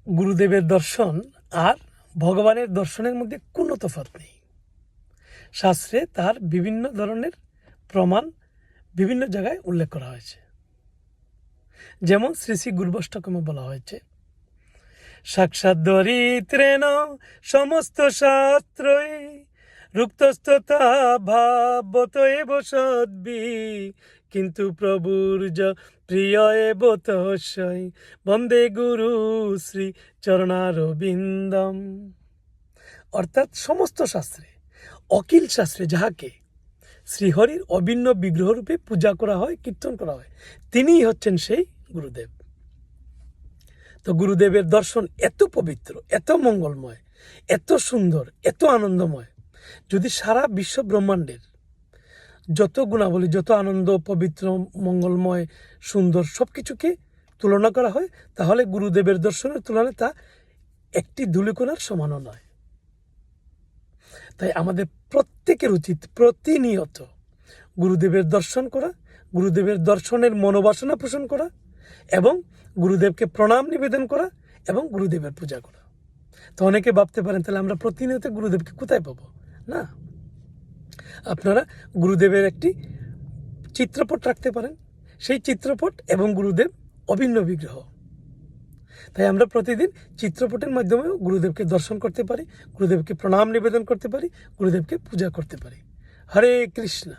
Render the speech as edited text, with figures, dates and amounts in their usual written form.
গুরুদেবের দর্শন আর ভগবানের দর্শনের মধ্যে কোনো তফাৎ নেই। শাস্ত্রে তার বিভিন্ন ধরনের প্রমাণ বিভিন্ন জায়গায় উল্লেখ করা হয়েছে। যেমন শ্রী শ্রী গুরুবষ্টকমে বলা হয়েছে, সাক্ষাৎ দরিদ্রেণ সমস্ত শাস্ত্রই রুক্তস্ততা ভাবত এব সদ্বি কিন্তু প্রভুর প্রিয় এব তস্যৈ বন্দে গুরু শ্রী চরণারবিন্দম। অর্থাৎ সমস্ত শাস্ত্রে, অখিল শাস্ত্রে যাহাকে শ্রীহরির অভিন্ন বিগ্রহরূপে পূজা করা হয়, কীর্তন করা হয়, তিনিই হচ্ছেন সেই গুরুদেব। তো গুরুদেবের দর্শন এত পবিত্র, এত মঙ্গলময়, এত সুন্দর, এত আনন্দময়। যদি সারা বিশ্ব ব্রহ্মাণ্ডের যত গুণাবলী, যত আনন্দ, পবিত্র, মঙ্গলময়, সুন্দর সব কিছুকে তুলনা করা হয়, তাহলে গুরুদেবের দর্শনের তুলনায় তা একটি ধূলিকণার সমানও নয়। তাই আমাদের প্রত্যেকের উচিত প্রতিনিয়ত গুরুদেবের দর্শন করা, গুরুদেবের দর্শনের মনোবাসনা পোষণ করা এবং গুরুদেবকে প্রণাম নিবেদন করা এবং গুরুদেবের পূজা করা। তো অনেকে ভাবতে পারেন, তাহলে আমরা প্রতিনিয়ত গুরুদেবকে কোথায় পাবো? না, আপনারা গুরুদেবের একটি চিত্রপট রাখতে পারেন। সেই চিত্রপট এবং গুরুদেব অভিন্ন বিগ্রহ। তাই আমরা প্রতিদিন চিত্রপটের মাধ্যমেও গুরুদেবকে দর্শন করতে পারি, গুরুদেবকে প্রণাম নিবেদন করতে পারি, গুরুদেবকে পূজা করতে পারি। হরে কৃষ্ণ।